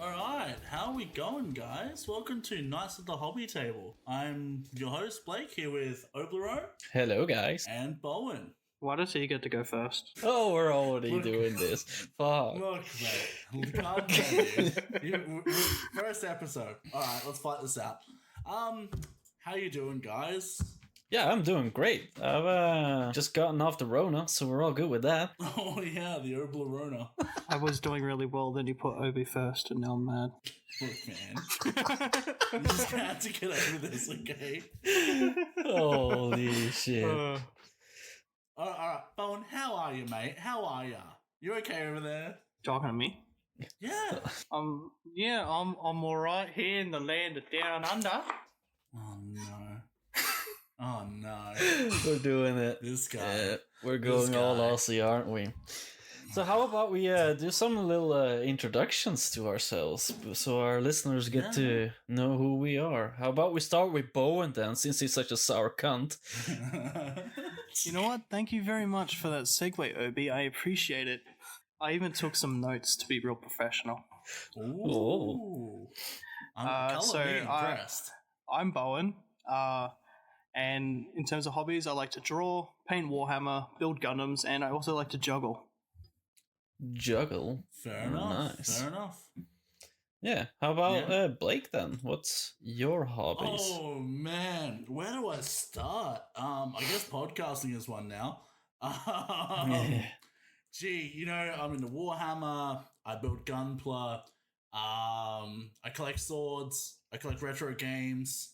Alright, how are we going, guys? Welcome to Nights at the Hobby Table. I'm your host, Blake, here with Oblero Hello, guys. and Bowen. Why does he get to go first? Oh, we're already doing this. Fuck. Look, mate. God damn it. First episode. Alright, let's fight this out. How you doing, guys? Yeah, I'm doing great. I've just gotten off the Rona, so we're all good with that. Oh yeah, the Oblerona. I was doing really well, then you put Obi first, and now I'm mad. Look, man. You just have to get over this, okay? Holy shit. Alright, Bowen, how are you, mate? How are ya? You okay over there? Talking to me? Yeah. I'm alright here in the land of Down Under. Oh no. Oh no. We're doing it. This guy. Yeah, we're going all Aussie, aren't we? So how about we do some little introductions to ourselves so our listeners get to know who we are. How about we start with Bowen then, since he's such a sour cunt. You know what? Thank you very much for that segue, Obi. I appreciate it. I even took some notes to be real professional. Ooh. I'm impressed. I'm Bowen. And in terms of hobbies, I like to draw, paint Warhammer, build Gundams, and I also like to juggle. Juggle? Fair enough. Nice. Fair enough. Yeah. How about Blake then? What's your hobbies? Oh man, where do I start? I guess podcasting is one now. Gee, I'm into Warhammer. I build Gunpla. I collect swords. I collect retro games.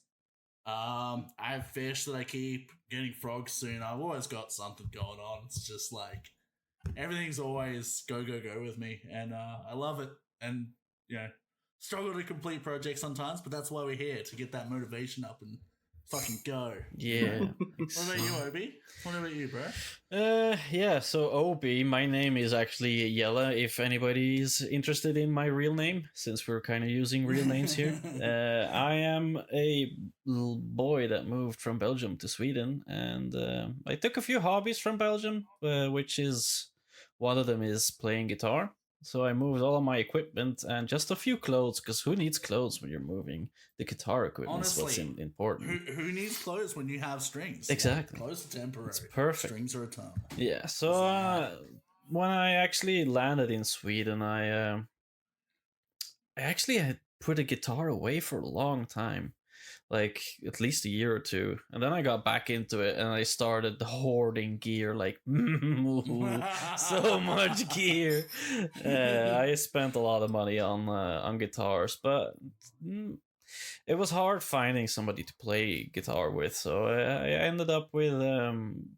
I have fish that I keep. Getting frogs soon. I've always got something going on. It's just like everything's always go with me, and I love it. And struggle to complete projects sometimes, but that's why we're here, to get that motivation up and fucking go. Yeah. What about you, Obi? What about you, bro? Yeah, so Obi, my name is actually Yella, if anybody is interested in my real name, since we're kind of using real names here. I am a little boy that moved from Belgium to Sweden, and I took a few hobbies from Belgium, which is, one of them is playing guitar. So I moved all of my equipment and just a few clothes, because who needs clothes when you're moving? The guitar equipment. Honestly, is what's important. Who needs clothes when you have strings? Exactly. Like, clothes are temporary. It's perfect. Strings are eternal. Yeah, so when I actually landed in Sweden, I actually had put a guitar away for a long time. Like at least a year or two, and then I got back into it and I started hoarding gear, like so much gear. I spent a lot of money on guitars, but it was hard finding somebody to play guitar with, so I ended up with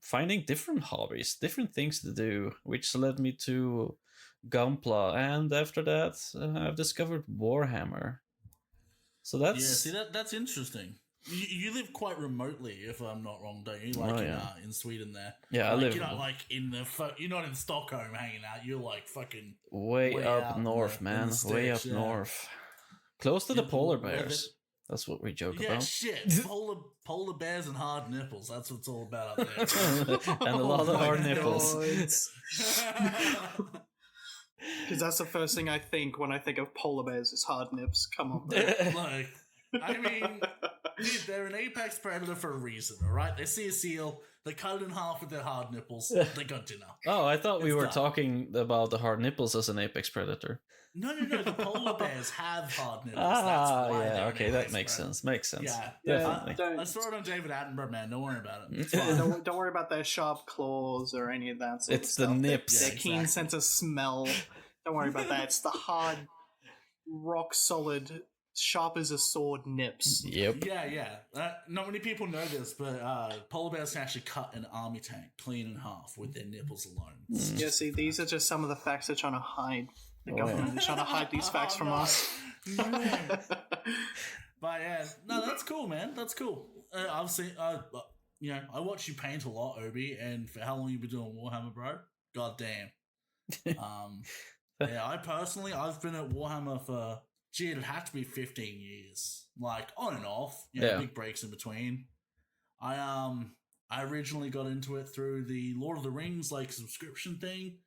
finding different hobbies, different things to do, which led me to Gunpla, and after that I've discovered Warhammer. So that's that's interesting. You live quite remotely, if I'm not wrong, don't you? Like in Sweden there. Yeah, I live. You're not like you're not in Stockholm hanging out. You're like fucking way up north, man. Way up north, close to the polar bears. That's what we joke about. Yeah, shit. Polar bears and hard nipples. That's what it's all about up there. And a lot of hard nipples. Because that's the first thing I think when I think of polar bears is hard nips. Come on, like, I mean, dude, they're an apex predator for a reason, all right? They see a seal, they cut it in half with their hard nipples, they got dinner. Oh, I thought we were talking about the hard nipples as an apex predator. No, the polar bears have hard nipples. Yeah, okay, that makes sense. Makes sense. Yeah, definitely. I saw it on David Attenborough, man. Don't worry about it. It's fine. Don't worry about their sharp claws or any of that sort it's of stuff. The nips. Their keen sense of smell. Don't worry about that. It's the hard, rock solid, sharp as a sword nips. Yep. Yeah. Not many people know this, but polar bears can actually cut an army tank clean in half with their nipples alone. Yeah, see, these are just some of the facts they're trying to hide. The government is trying to hide these facts from us. No. But yeah, no, that's cool, man. That's cool. I've seen, I watch you paint a lot, Obi, and for how long you've been doing Warhammer, bro? God damn. Yeah, I've been at Warhammer for, it'd have to be 15 years. Like, on and off. Big breaks in between. I originally got into it through the Lord of the Rings, like, subscription thing.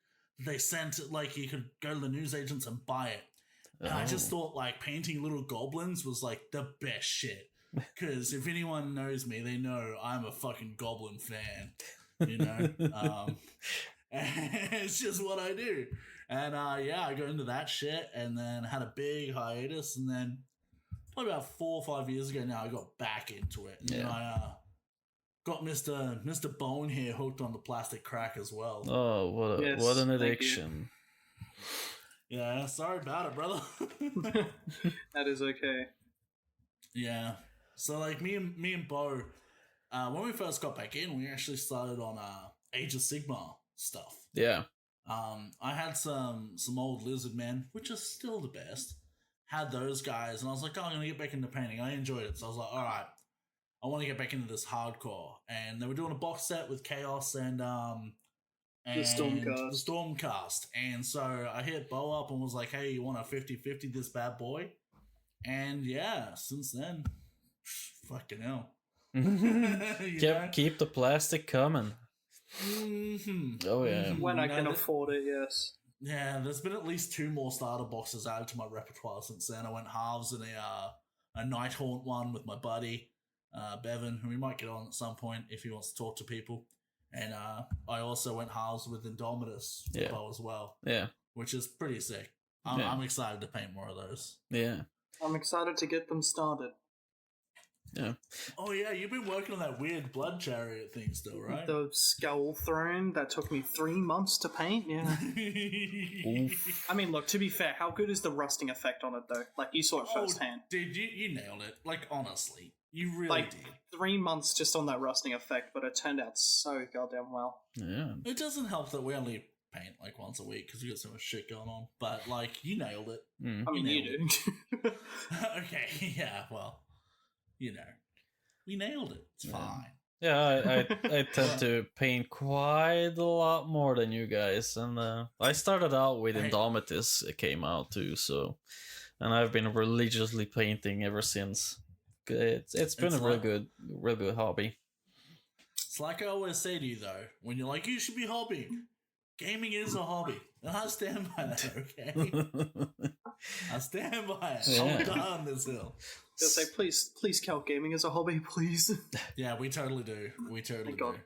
They sent it, like, you could go to the newsagents and buy it. And I just Oh. thought like painting little goblins was like the best shit. Because if anyone knows me, they know I'm a fucking goblin fan. You know, it's just what I do. And yeah, I got into that shit, and then had a big hiatus, and then probably about 4 or 5 years ago now, I got back into it. And then I got Mr. Bone here hooked on the plastic crack as well. Oh, what Yes, what an thank you. addiction! Yeah, sorry about it, brother. That is okay. Yeah. So like me and Bo, when we first got back in, we actually started on Age of Sigmar stuff. Yeah. I had some old lizard men, which are still the best. Had those guys, and I was like, oh, I'm gonna get back into painting. I enjoyed it, so I was like, all right, I want to get back into this hardcore. And they were doing a box set with Chaos and The Stormcast. The Stormcast. And so I hit Bo up and was like, hey, you want a 50-50 this bad boy? And yeah, since then, fucking hell. You know? Keep the plastic coming. Mm-hmm. Oh yeah. When I can No, afford it, yes. Yeah, there's been at least 2 more starter boxes added to my repertoire since then. I went halves in a Nighthaunt one with my buddy, Bevan, who we might get on at some point if he wants to talk to people. And I also went halves with Indomitus as well. Yeah. Which is pretty sick. I'm excited to paint more of those. Yeah. I'm excited to get them started. Yeah. Oh yeah, you've been working on that weird blood chariot thing still, right? The skull throne that took me 3 months to paint. Yeah. Oof. I mean, look. To be fair, how good is the rusting effect on it though? Like you saw it firsthand. Dude, you nailed it. Like honestly, you really Like did. 3 months just on that rusting effect, but it turned out so goddamn well. Yeah. It doesn't help that we only paint like once a week because we got so much shit going on. But like, you nailed it. Mm. I mean, you do. Okay, yeah. Well, you know, we nailed it. It's fine. Yeah, I tend to paint quite a lot more than you guys, and I started out with Indomitus. It came out too, so, and I've been religiously painting ever since. It's been a real good hobby. It's like I always say to you though, when you're like, you should be hobbying. Gaming is a hobby, and I stand by that. Okay, I stand by it. Yeah. I'm done this hill. They'll say, please count gaming as a hobby, please. Yeah, we totally do. We totally Thank do. God.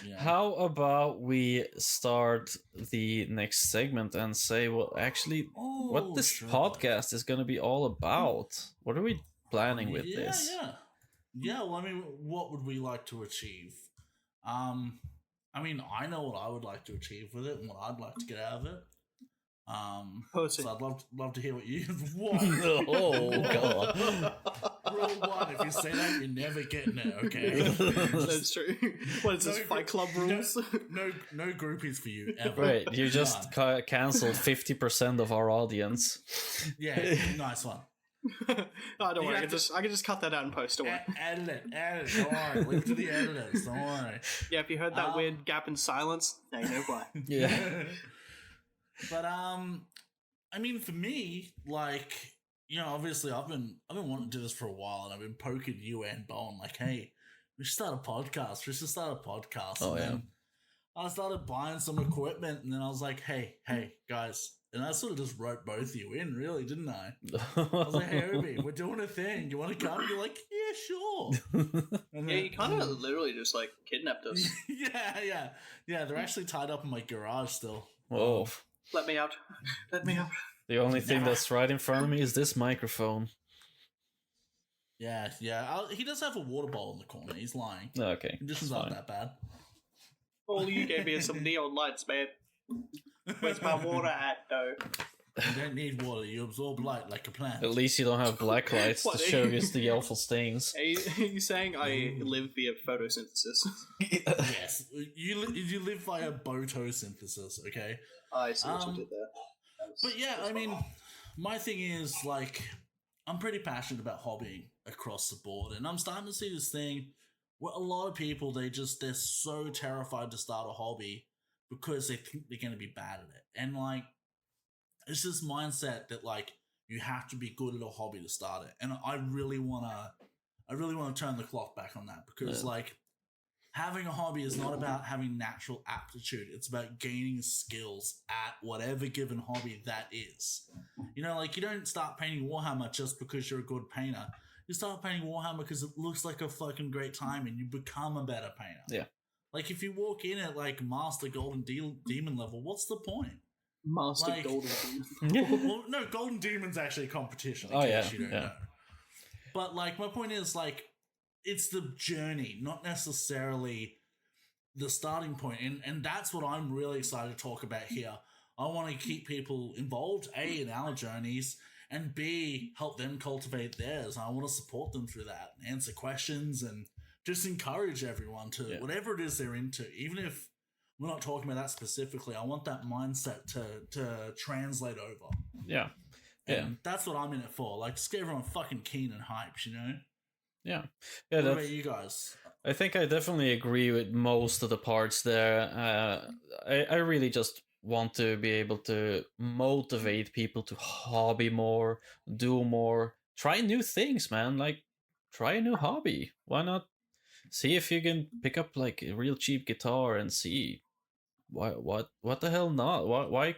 Yeah. How about we start the next segment and say what this sure. podcast is going to be all about? What are we planning with this? Yeah. Well, I mean, what would we like to achieve? I mean, I know what I would like to achieve with it and what I'd like to get out of it. Posting. So I'd love to hear what you. What? Oh god! Rule 1: if you say that, you're never getting it. Okay. That's true. What is this, Fight Club rules? No groupies for you ever. Right, you just cancelled 50% of our audience. Yeah, nice one. Oh, don't worry. I can just cut that out in post. Don't worry. Edit it. Don't worry. Leave it to the editors. Don't worry. Yeah, if you heard that weird gap in silence, now you know why. Yeah. But I mean, for me, like, you know, obviously I've been wanting to do this for a while, and I've been poking you and Bone like, hey, we should start a podcast. Oh, and yeah. then I started buying some equipment, and then I was like, hey, guys. And I sort of just wrote both of you in, really, didn't I? I was like, hey, Obi, we're doing a thing. You want to come? You're like, yeah, sure. And Yeah, you kind of literally just like kidnapped us. Yeah. They're actually tied up in my garage still. Whoa. Let me out. Let me out. The only thing that's right in front of me is this microphone. Yeah. He does have a water bowl in the corner. He's lying. Okay. Conditions that's aren't fine. that bad. All you gave me is some neon lights, man. Where's my water at, though? You don't need water. You absorb light like a plant. At least you don't have black lights What, to show you the awful stains. Are you saying I live via photosynthesis? Yes. You live via photosynthesis, okay? I see what you did there. But yeah, I mean, my thing is, like, I'm pretty passionate about hobbying across the board, and I'm starting to see this thing where a lot of people, they're so terrified to start a hobby because they think they're going to be bad at it. And, like, it's this mindset that, like, you have to be good at a hobby to start it. And I really want to turn the clock back on that because, like, having a hobby is not about having natural aptitude. It's about gaining skills at whatever given hobby that is. You know, like you don't start painting Warhammer just because you're a good painter. You start painting Warhammer because it looks like a fucking great time and you become a better painter. Yeah. Like if you walk in at like Master Golden Demon level, what's the point? Master Like- Golden Demon. Well, no, Golden Demon's actually a competition. Oh, yeah, You don't yeah. know. But like, my point is like, it's the journey, not necessarily the starting point, and that's what I'm really excited to talk about here. I want to keep people involved, A, in our journeys, and B, help them cultivate theirs. I want to support them through that, answer questions, and just encourage everyone to whatever it is they're into, even if we're not talking about that specifically. I want that mindset to translate over. Yeah. And that's what I'm in it for. Like, just get everyone fucking keen and hyped, you know? Yeah. What about you guys? I think I definitely agree with most of the parts there. I really just want to be able to motivate people to hobby more, do more, try new things, man. Like, try a new hobby. Why not see if you can pick up like a real cheap guitar and see what the hell not? Why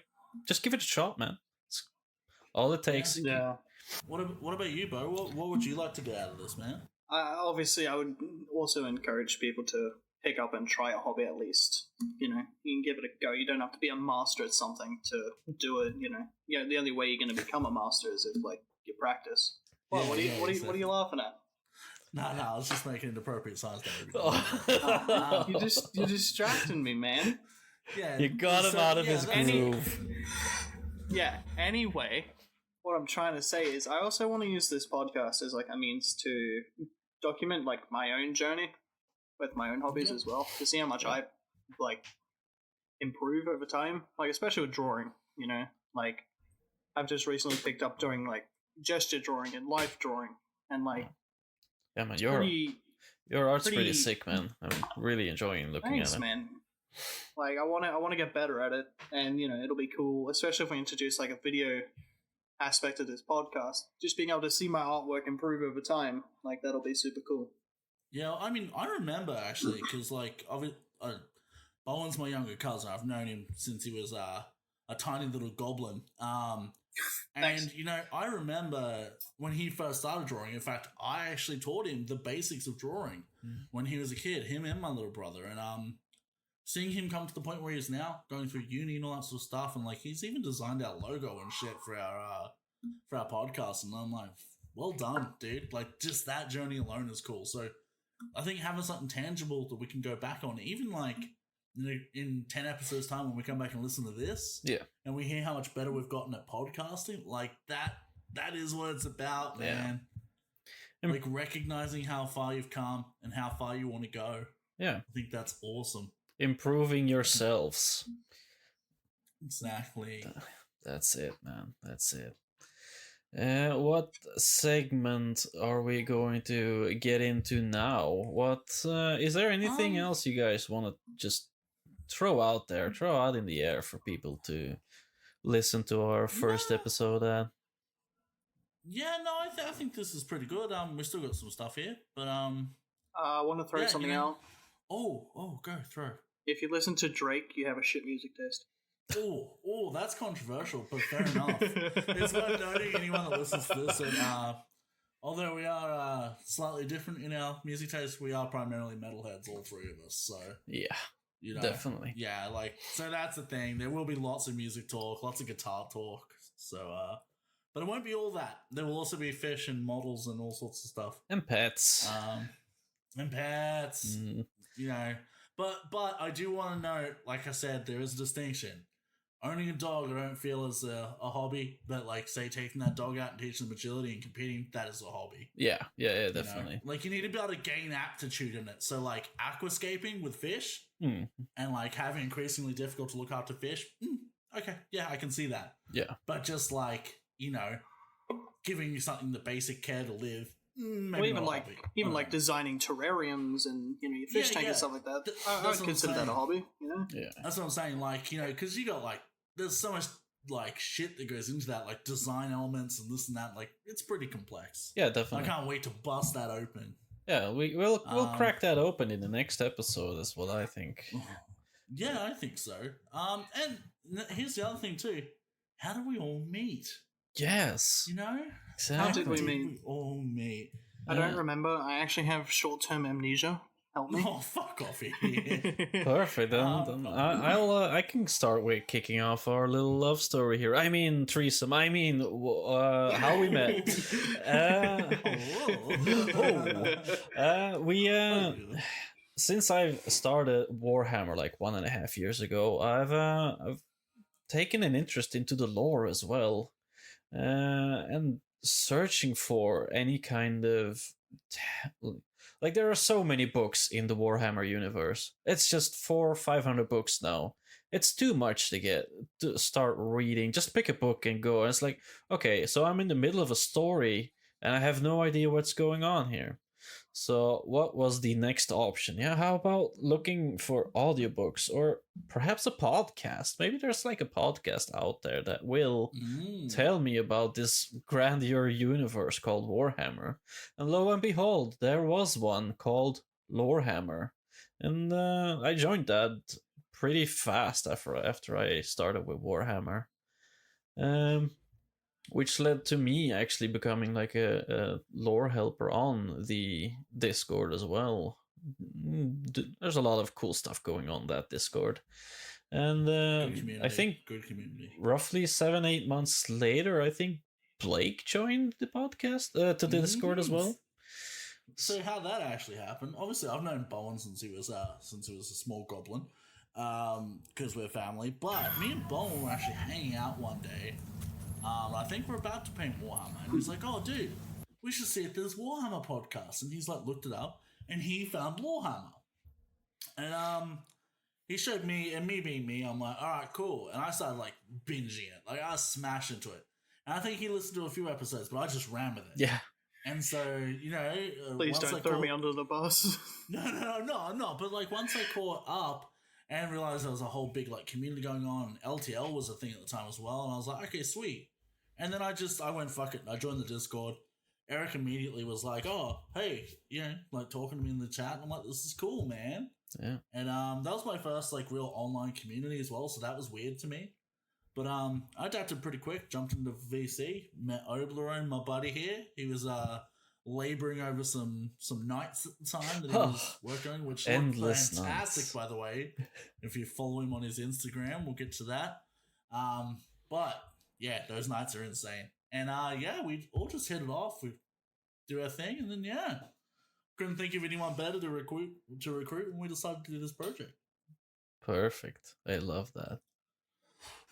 just give it a shot, man. It's all it takes. Yeah. What about you, Bo? What would you like to get out of this, man? Obviously, I would also encourage people to pick up and try a hobby at least. You know, you can give it a go. You don't have to be a master at something to do it. You know, the only way you're going to become a master is if like you practice. Well, what are you laughing at? No, I was just making an appropriate size there. You're distracting me, man. Yeah, You got him out of his groove. Yeah. Anyway, what I'm trying to say is, I also want to use this podcast as like a means to document like my own journey with my own hobbies as well, to see how much I like improve over time. Like especially with drawing, you know, like I've just recently picked up doing like gesture drawing and life drawing, and like Yeah, man, your art's pretty sick, man. I'm really enjoying looking thanks, at it. man. Like I want to get better at it, and you know it'll be cool, especially if we introduce like a video aspect of this podcast. Just being able to see my artwork improve over time, like that'll be super cool. Yeah, I mean, I remember actually because like Bowen's my younger cousin. I've known him since he was a tiny little goblin. And you know, I remember when he first started drawing. In fact, I actually taught him the basics of drawing when he was a kid. Him and my little brother, and seeing him come to the point where he's now going through uni and all that sort of stuff, and like he's even designed our logo and shit for our podcast, and I'm like, well done, dude. Like just that journey alone is cool. So I think having something tangible that we can go back on, even like in 10 episodes time when we come back and listen to this, and we hear how much better we've gotten at podcasting, like that is what it's about, man. Like recognizing how far you've come and how far you want to go. Yeah, I think that's awesome. Improving yourselves. Exactly. That's it, man. That's it. What segment are we going to get into now? What is there anything else you guys want to just throw out there, throw out in the air for people to listen to our first episode? Yeah, no, I think this is pretty good. We still got some stuff here, but I want to throw something out. Oh, go throw. If you listen to Drake, you have a shit music taste. Oh, that's controversial, but fair enough. It's worth noting, anyone that listens to this, and although we are slightly different in our music taste, we are primarily metalheads, all three of us. So yeah, you know, definitely. Yeah, like so that's the thing. There will be lots of music talk, lots of guitar talk. So, but it won't be all that. There will also be fish and models and all sorts of stuff, and pets. You know. But I do want to note, like I said, there is a distinction. Owning a dog, I don't feel is a hobby, but like say taking that dog out and teaching them agility and competing, that is a hobby. Yeah, definitely. You know? Like you need to be able to gain aptitude in it. So like aquascaping with fish and like having increasingly difficult to look after fish. Okay, yeah, I can see that. Yeah, but just like giving you something the basic care to live. Well, even like designing terrariums and your fish tank and stuff like that. I would consider that a hobby. Yeah, that's what I'm saying. Like because you got like there's so much like shit that goes into that, like design elements and this and that. Like it's pretty complex. Yeah, definitely. I can't wait to bust that open. Yeah, we'll Um, crack that open in the next episode. Is what I think. yeah, I think so. And here's the other thing too. How do we all meet? Yes, You know, How did exactly. we meet? we all meet? I don't remember. I actually have short-term amnesia. Help me. Oh, fuck off here. Perfect. Then I can start with kicking off our little love story here. I mean threesome. I mean how we met. We since I've started Warhammer like 1.5 years ago, I've taken an interest into the lore as well, and searching for any kind of like there are so many books in the Warhammer universe. It's just 400-500 books now. It's too much to start reading. Just pick a book and go. And it's like, okay, so I'm in the middle of a story and I have no idea what's going on here. So what was the next option? Yeah, how about looking for audiobooks or perhaps a podcast? Maybe there's like a podcast out there that will tell me about this grandeur universe called Warhammer. And lo and behold, there was one called Lorehammer. And I joined that pretty fast after I started with Warhammer. Which led to me actually becoming like a lore helper on the Discord as well. There's a lot of cool stuff going on that Discord. And I think good community. Roughly 7-8 months later, I think Blake joined the podcast to the Discord as well. So how that actually happened? Obviously, I've known Bowen since he was a small goblin, because we're family. But me and Bowen were actually hanging out one day. I think we're about to paint Warhammer, and he's like, "Oh, dude, we should see if there's Warhammer podcast." And he's like, looked it up, and he found Warhammer, and he showed me, and me being me, I'm like, "All right, cool." And I started like binging it, like I was smashed into it. And I think he listened to a few episodes, but I just ran with it. Yeah. And so, you know, Please don't throw me under the bus. No. But like once I caught up and realized there was a whole big like community going on, LTL was a thing at the time as well, and I was like, okay, sweet. And then I went fuck it. I joined the Discord. Eric immediately was like, "Oh, hey, you know, like talking to me in the chat." And I'm like, "This is cool, man." Yeah. And that was my first like real online community as well, so that was weird to me. But I adapted pretty quick. Jumped into VC, met Oblerone, my buddy here. He was laboring over some nights at the time that he was working on, which looked fantastic, nights. By the way. If you follow him on his Instagram, we'll get to that. But yeah, those nights are insane. And yeah, we all just hit it off. We do our thing, and then yeah, couldn't think of anyone better to recruit, and we decided to do this project. Perfect. I love that.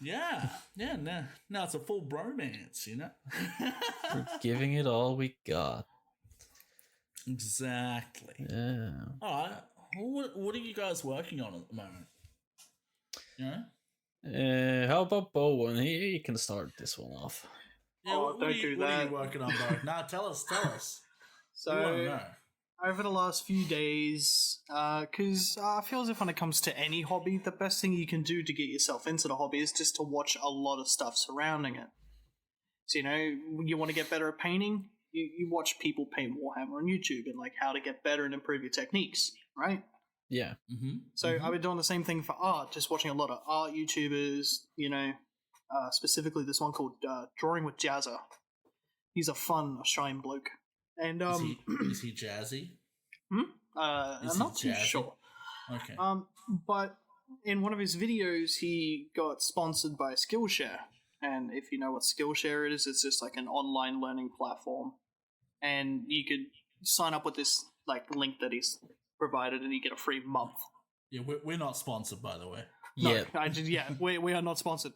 Yeah. Now it's a full bromance, you know. We're giving it all we got. Exactly. Yeah. All right. What are you guys working on at the moment? Yeah. How about Bowen? He can start this one off. Yeah, what are you working on, Bo? Nah, tell us. So, over the last few days, because I feel as if when it comes to any hobby, the best thing you can do to get yourself into the hobby is just to watch a lot of stuff surrounding it. So, you know, you want to get better at painting, you watch people paint Warhammer on YouTube and like how to get better and improve your techniques, right? Yeah. Mm-hmm. So I've been doing the same thing for art, just watching a lot of art YouTubers, you know, specifically this one called Drawing with Jazza. He's a fun Australian bloke. And is he jazzy? I'm not too sure. Okay. But in one of his videos, he got sponsored by Skillshare. And if you know what Skillshare is, it's just like an online learning platform. And you could sign up with this like link that he's provided, and you get a free month. Yeah, we're not sponsored, by the way. No, we are not sponsored,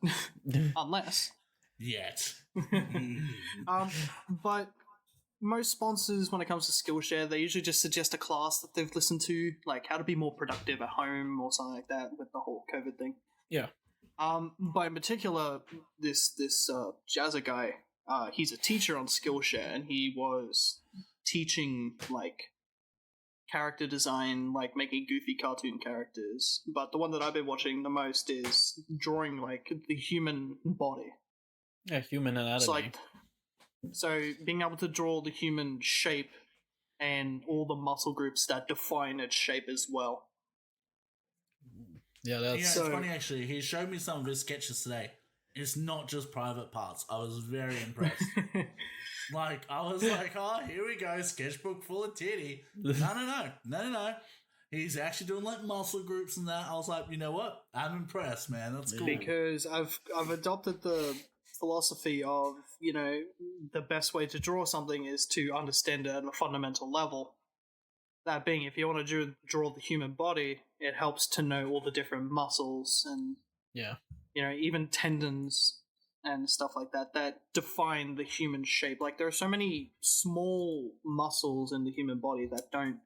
unless yet. But most sponsors, when it comes to Skillshare, they usually just suggest a class that they've listened to, like how to be more productive at home or something like that with the whole COVID thing. Yeah. But in particular, this Jazza guy, he's a teacher on Skillshare, and he was teaching like character design, like making goofy cartoon characters. But the one that I've been watching the most is drawing like the human body. Yeah, human anatomy. So being able to draw the human shape and all the muscle groups that define its shape as well. Yeah, that's It's funny actually. He showed me some of his sketches today. It's not just private parts. I was very impressed. Like, I was like, oh, here we go, sketchbook full of titty. No. He's actually doing like muscle groups and that. I was like, you know what? I'm impressed, man. That's cool. Because I've adopted the philosophy of, you know, the best way to draw something is to understand it at a fundamental level. That being, if you want to draw the human body, it helps to know all the different muscles and, yeah, you know, even tendons and stuff like that that define the human shape. Like, there are so many small muscles in the human body that don't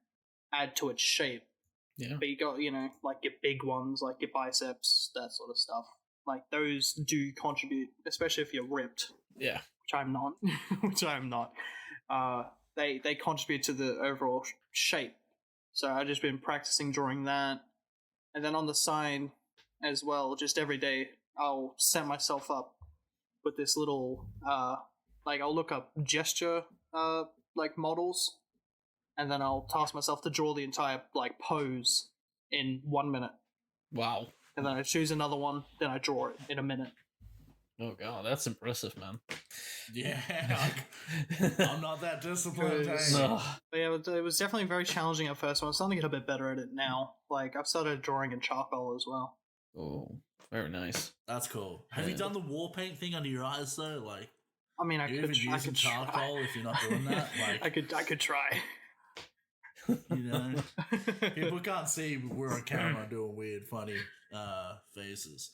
add to its shape. Yeah. But you got, you know, like your big ones, like your biceps, that sort of stuff. Like, those do contribute, especially if you're ripped. Yeah. Which I'm not. They contribute to the overall shape. So I've just been practicing drawing that. And then on the side as well, just every day, I'll set myself up with this little, like, I'll look up gesture, like, models. And then I'll task myself to draw the entire, like, pose in 1 minute. Wow. And then I choose another one, then I draw it in a minute. Oh god, that's impressive, man. Yeah, I'm not that disciplined. No. But yeah, it was definitely very challenging at first. I'm starting to get a bit better at it now. Like, I've started drawing in charcoal as well. Oh, very nice. That's cool. Have you done the war paint thing under your eyes though? Like, I mean, I could charcoal try. if you're not doing that. Like, I could try. You know, people can't see, but we're on camera doing weird, funny faces.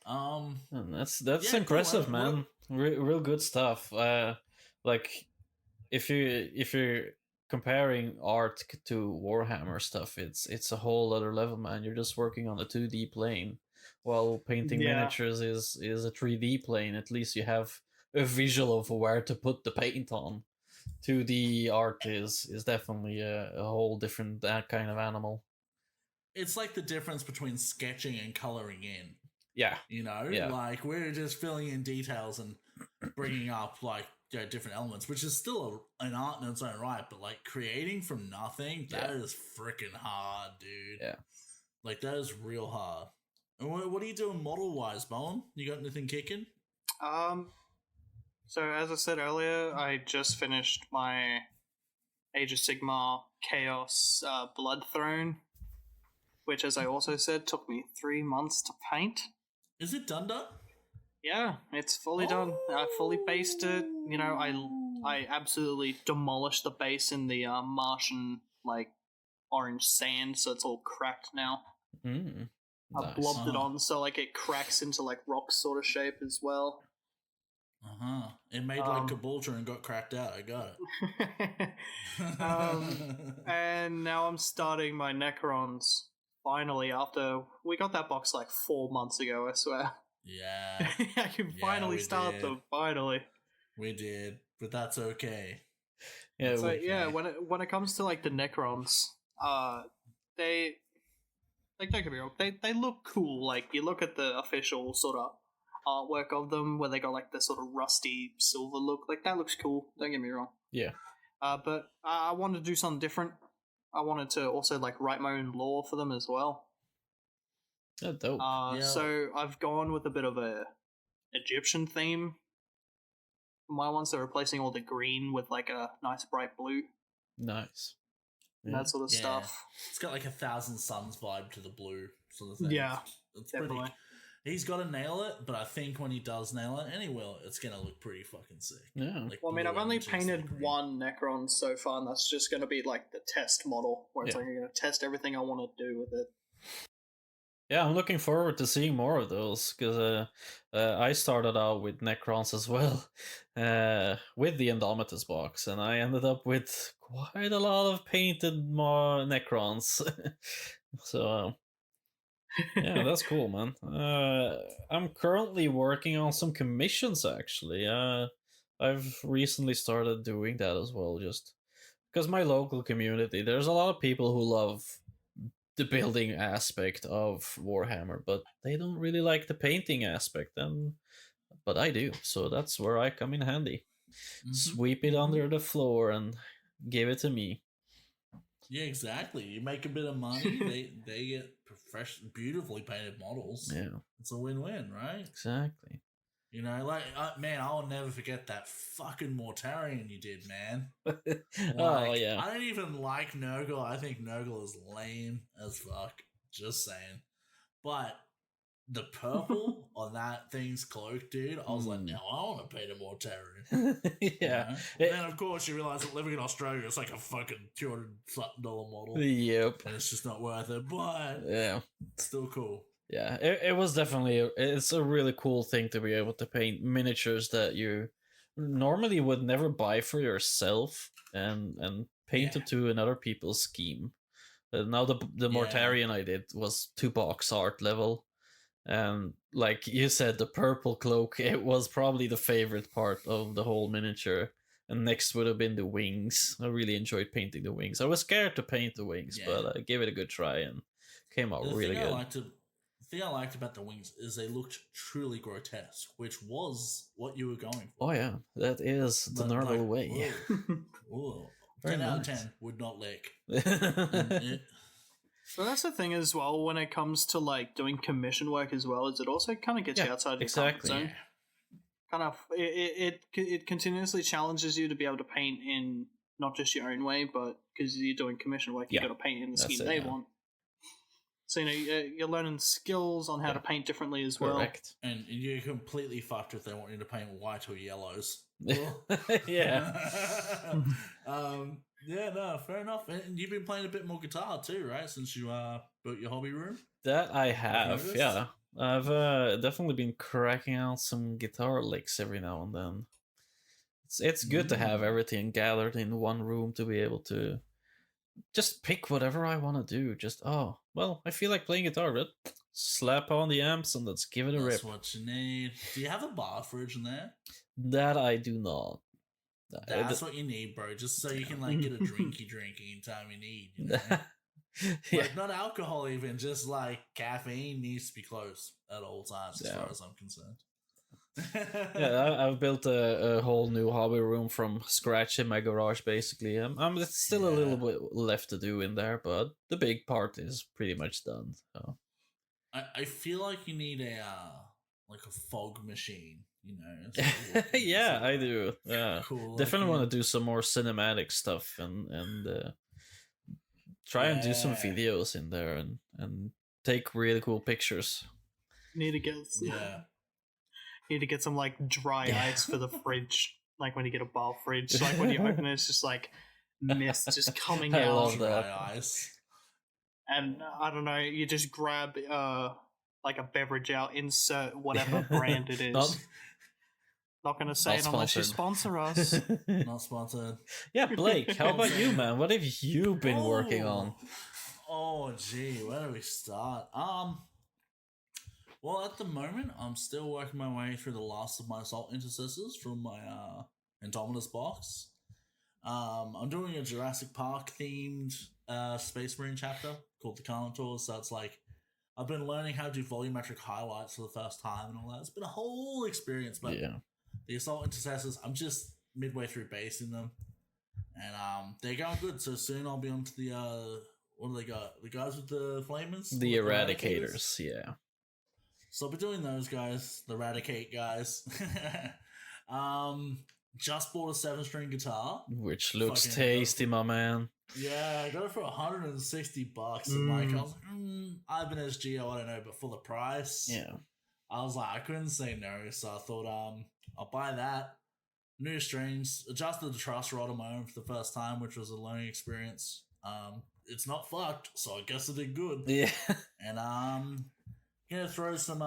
That's impressive, cool. man. Real good stuff. Like if you're comparing art to Warhammer stuff, it's a whole other level, man. You're just working on a 2D plane, while painting miniatures is a 3D plane. At least you have a visual of where to put the paint on. 2D art is definitely a whole different kind of animal. It's like the difference between sketching and coloring in. Yeah. You know, like, we're just filling in details and bringing up, like, different elements, which is still an art in its own right, but, like, creating from nothing, that is freaking hard, dude. Yeah. Like, that is real hard. And what are you doing model-wise, Bowen? You got anything kicking? So, as I said earlier, I just finished my Age of Sigmar Chaos Blood Throne, which, as I also said, took me 3 months to paint. Is it done? Yeah, it's fully done. I fully based it. You know, I absolutely demolished the base in the Martian, like, orange sand, so it's all cracked now. Nice. I blobbed it on, so, like, it cracks into, like, rock sort of shape as well. It made like Caboolture and got cracked out. I got it. And now I'm starting my Necrons. Finally, after we got that box like 4 months ago, I swear. Yeah. I can finally start them. Finally. We did, but that's okay. Yeah. So when it comes to like the Necrons, they, like, don't get me wrong, they look cool. Like, you look at the official sort of artwork of them where they got like the sort of rusty silver look, like, that looks cool, don't get me wrong. Yeah. But I wanted to do something different. I wanted to also, like, write my own lore for them as well. Oh, dope. So I've gone with a bit of a Egyptian theme for my ones, so replacing all the green with like a nice bright blue. Nice. That sort of stuff. It's got like 1,000 Suns vibe to the blue sort of thing. Yeah, it's definitely. Pretty. He's got to nail it, but I think when he does nail it, and he will, it's going to look pretty fucking sick. Yeah. Like, well, I mean, I've only painted one Necron so far, and that's just going to be like the test model, where it's like I'm going to test everything I want to do with it. Yeah, I'm looking forward to seeing more of those, because I started out with Necrons as well, with the Indomitus box, and I ended up with quite a lot of painted more Necrons. So, yeah, that's cool, man. I'm currently working on some commissions, actually. I've recently started doing that as well, just because my local community, there's a lot of people who love the building aspect of Warhammer, but they don't really like the painting aspect, but I do, so that's where I come in handy. Sweep it under the floor and give it to me. Yeah, exactly. You make a bit of money, they get beautifully painted models. Yeah, It's a win-win, right? exactly. You know, like man, I'll never forget that fucking Mortarion you did, man. Oh yeah. I don't even like Nurgle. I think Nurgle is lame as fuck. Just saying. But the purple on that thing's cloak, dude, I was like, now I want to paint a Mortarion. Yeah. And then, of course, you realize that living in Australia, it's like a fucking $200 model. Yep. And it's just not worth it. But yeah, still cool. Yeah, it was definitely it's a really cool thing to be able to paint miniatures that you normally would never buy for yourself and paint it to another people's scheme. Now the Mortarion I did was 2-box art level, and like you said, the purple cloak, it was probably the favorite part of the whole miniature. And next would have been the wings. I really enjoyed painting the wings. I was scared to paint the wings, but I gave it a good try and came out really good. The thing I liked about the wings is they looked truly grotesque, which was what you were going for. Oh yeah, that is the Nurgle way. Whoa. 10 out of 10 would not lick. So that's the thing as well when it comes to like doing commission work as well, is it also kind of gets you outside your comfort zone. Yeah. Kind of, it continuously challenges you to be able to paint in not just your own way, but because you're doing commission work, you got to paint in the scheme they want. So, you know, you're learning skills on how to paint differently as well. And you're completely fucked if they want you to paint white or yellows. Yeah. Yeah, no, fair enough. And you've been playing a bit more guitar too, right? Since you built your hobby room? That I have, yeah. I've definitely been cracking out some guitar licks every now and then. It's good to have everything gathered in one room to be able to just pick whatever I want to do. Just, I feel like playing guitar, but slap on the amps and let's give it a rip. That's what you need. Do you have a bar fridge in there? That I do not. That's what you need, bro. Just so you can like get a drinky anytime you need. You know? Like not alcohol even, just like caffeine needs to be close at all times as far as I'm concerned. I've built a whole new hobby room from scratch in my garage basically. It's still a little bit left to do in there, but the big part is pretty much done. So I feel like you need a fog machine, you know. Yeah, I do. Yeah, cool. Definitely want to do some more cinematic stuff and try and do some videos in there and take really cool pictures. Need to get some like dry ice for the fridge, like when you get a bar fridge, like when you open it, it's just like mist just coming out. I love that. Dry ice. And I don't know, you just grab like a beverage out, insert whatever brand it is. Not gonna say it unless you sponsor us. Not sponsored. Yeah, Blake, how about you, man? What have you been working on? Oh, gee, where do we start? Well, at the moment, I'm still working my way through the last of my assault intercessors from my Indominus box. I'm doing a Jurassic Park themed Space Marine chapter called the Carnotaurs, so it's like I've been learning how to do volumetric highlights for the first time and all that. It's been a whole experience, but the assault intercessors, I'm just midway through basing them, and they're going good. So soon I'll be on to the what do they got? The guys with the flamers, the Eradicators, yeah. So I'll be doing those guys, the Eradicate guys. Just bought a 7-string guitar, which looks tasty, my man. Yeah, I got it for $160. And like, I was like, I've been SGO, I don't know, but for the price, I was like, I couldn't say no. So I thought, I'll buy that. New strings, adjusted the truss rod on my own for the first time, which was a learning experience. It's not fucked, so I guess it did good. Yeah, and gonna throw some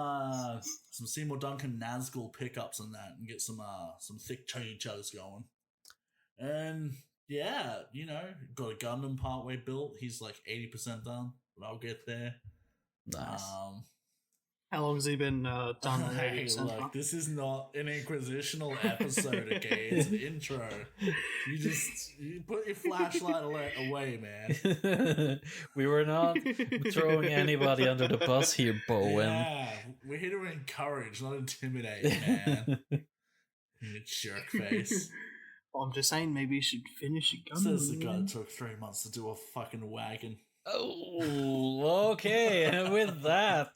Seymour Duncan Nazgul pickups on that and get some thick chuggy chugs going. And yeah, you know, got a Gundam partway built. He's like 80% done, but I'll get there. Nice. How long has he been done? Hey, look, this is not an inquisitional episode, okay? It's an intro. You put your flashlight away, man. We were not throwing anybody under the bus here, Bowen. Yeah, we're here to encourage, not intimidate, man. You jerk face. Well, I'm just saying, maybe you should finish your gun. Says the guy that took 3 months to do a fucking wagon. Oh, okay. And with that,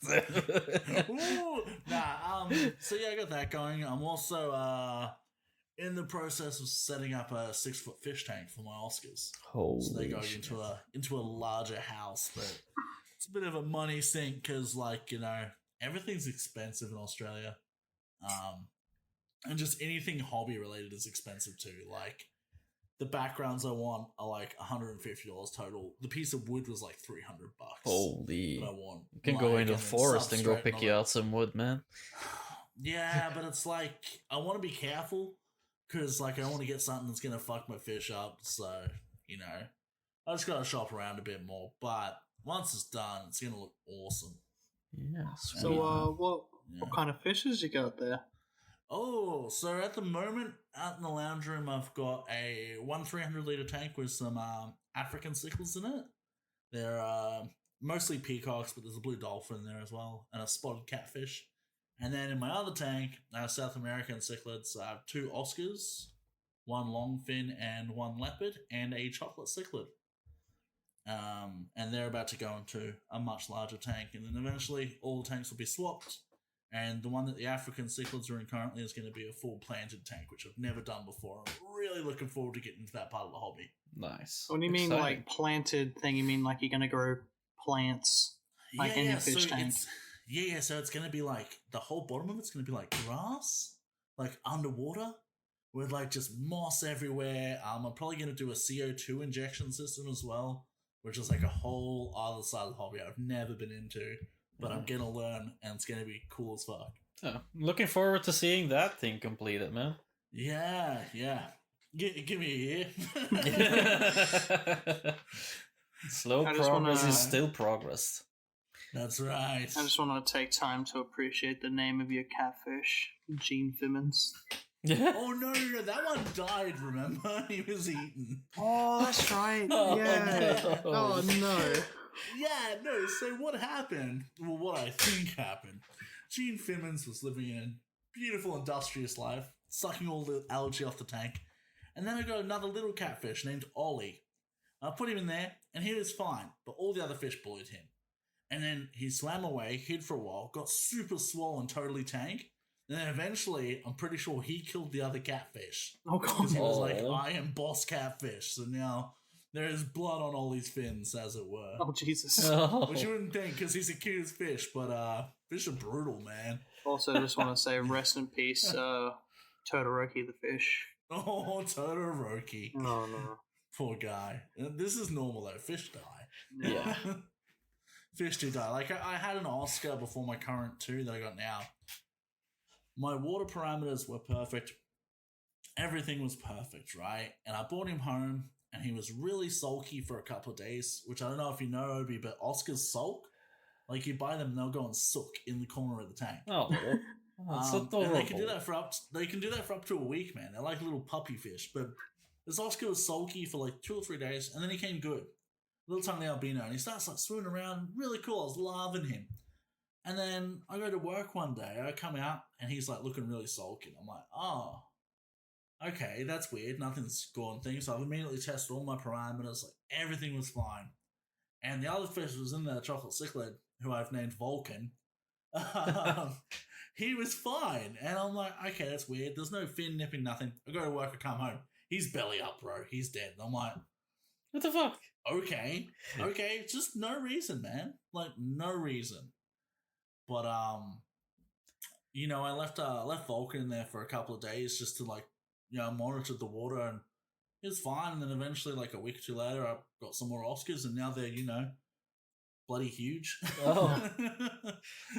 Ooh, so yeah, I got that going. I'm also in the process of setting up a 6-foot fish tank for my Oscars. holy So they're going shit. into a larger house, but it's a bit of a money sink because, like, you know, everything's expensive in Australia, and just anything hobby related is expensive too. Like, the backgrounds I want are like $150 total. The piece of wood was like $300. Holy. That I want. You can go into the forest and go pick you out some wood, man. Yeah, but it's like I want to be careful because, like, I don't want to get something that's gonna fuck my fish up. So, you know, I just gotta shop around a bit more. But once it's done, it's gonna look awesome. Yeah. Sweet. So, what kind of fishes you got there? Oh, so at the moment, out in the lounge room, I've got a 300-liter tank with some African cichlids in it. They're mostly peacocks, but there's a blue dolphin in there as well, and a spotted catfish. And then in my other tank, South American cichlids, I have 2 Oscars, 1 longfin and 1 leopard, and a chocolate cichlid. And they're about to go into a much larger tank, and then eventually all the tanks will be swapped. And the one that the African cichlids are in currently is going to be a full planted tank, which I've never done before. I'm really looking forward to getting into that part of the hobby. Nice. What do you mean, like planted thing? You mean like you're gonna grow plants like in your fish tank? So it's going to be like the whole bottom of it's going to be like grass, like underwater, with like just moss everywhere. I'm probably going to do a CO2 injection system as well, which is like a whole other side of the hobby I've never been into. But I'm going to learn, and it's going to be cool as fuck. Oh, looking forward to seeing that thing completed, man. Yeah. Give me a year. Slow progress is still progress. That's right. I just want to take time to appreciate the name of your catfish, Gene Fimmons. Oh, no, that one died, remember? He was eaten. Oh, that's right. Yeah. No. Oh, no. Yeah, no, so what happened, well, what I think happened, Gene Fimmons was living a beautiful, industrious life, sucking all the algae off the tank, and then I got another little catfish named Ollie. I put him in there, and he was fine, but all the other fish bullied him. And then he swam away, hid for a while, got super swollen, totally tanked, and then eventually, I'm pretty sure he killed the other catfish. Oh, God. Because he was like, I am boss catfish, so now there is blood on Ollie's fins, as it were. Oh, Jesus. Which you wouldn't think, because he's a cute fish, but fish are brutal, man. Also, just want to say rest in peace, Todoroki the fish. Oh, Todoroki. No. Poor guy. This is normal, though. Fish die. Yeah. Fish do die. Like, I had an Oscar before my current 2 that I got now. My water parameters were perfect. Everything was perfect, right? And I brought him home, and he was really sulky for a couple of days, which I don't know if you know, Obi, but Oscars sulk. Like, you buy them, and they'll go and sook in the corner of the tank. Oh, that's adorable. And they can do that for up to a week, man. They're like little puppy fish. But this Oscar was sulky for like 2 or 3 days, and then he came good. Little tiny albino, and he starts like swimming around, really cool. I was loving him. And then I go to work one day, I come out, and he's like looking really sulky. I'm like, oh, okay, that's weird. Nothing's gone thing. So I've immediately tested all my parameters. Like, everything was fine. And the other fish was in there, chocolate cichlid, who I've named Vulcan. He was fine. And I'm like, okay, that's weird. There's no fin nipping, nothing. I go to work, I come home. He's belly up, bro. He's dead. And I'm like, what the fuck? Okay, just no reason, man. Like, no reason. But you know, I left Vulcan in there for a couple of days just to, like, you know, monitor the water, and it was fine. And then eventually, like a week or 2 later, I got some more Oscars, and now they're, you know, bloody huge. Oh.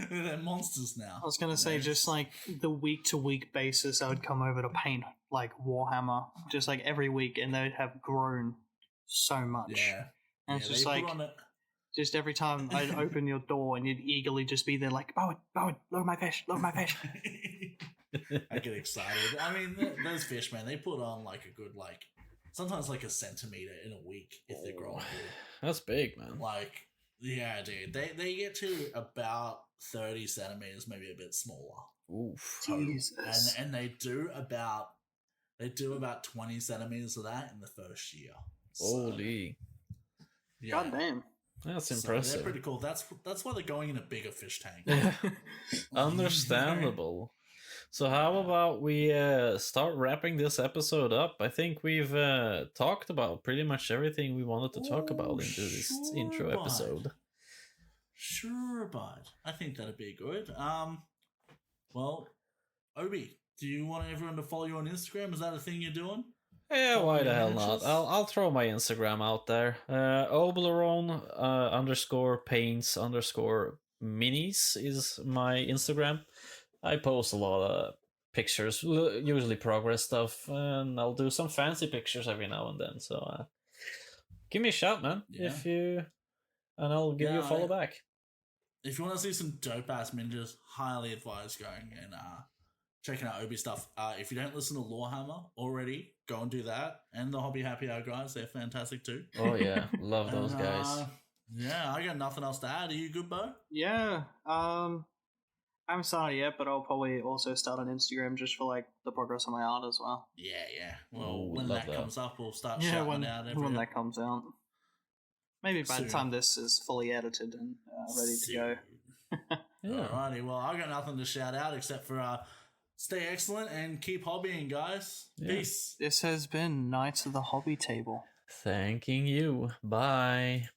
They're monsters now. I was going to say, just like the week-to-week basis, I would come over to paint like Warhammer, just like every week, and they'd have grown so much. Yeah. And it's just like, just every time I'd open your door and you'd eagerly just be there like, Bowen, look at my fish. I get excited. I mean, those fish, man, they put on like a good, like, sometimes like a centimeter in a week if they're growing good. That's big, man. Like, yeah, dude. They get to about 30 centimeters, maybe a bit smaller. Oof. Jesus. And they do about They do about 20 centimeters of that in the first year. Holy. Yeah. God damn. That's So impressive. they're pretty cool. That's why they're going in a bigger fish tank. Understandable. So how about we start wrapping this episode up? I think we've talked about pretty much everything we wanted to talk about into this intro bud. episode. Sure, bud. I think that'd be good. Well, Obi, do you want everyone to follow you on Instagram? Is that a thing you're doing? Yeah, why the hell Interests? not? I'll throw my Instagram out there. Obleron _paints_minis is my Instagram. I post a lot of pictures, usually progress stuff, and I'll do some fancy pictures every now and then. So give me a shout, man, if you, and I'll give you a follow back. If you want to see some dope ass ninjas, highly advise going and checking out Obi stuff. If you don't listen to Lorehammer already, go and do that. And the Hobby Happy Hour guys, they're fantastic too. Oh yeah, love those guys. Yeah, I got nothing else to add. Are you good, Bo? Yeah. I haven't started yet, but I'll probably also start on Instagram just for like the progress of my art as well. Yeah. Well, Ooh, when love that comes up, we'll start Yeah, shouting out when that comes out. Maybe by the Soon. time this is fully edited and ready to go. Yeah. Alrighty, well, I got nothing to shout out except for stay excellent and keep hobbying, guys. Yeah. Peace. This has been Knights of the Hobby Table. Thanking you. Bye.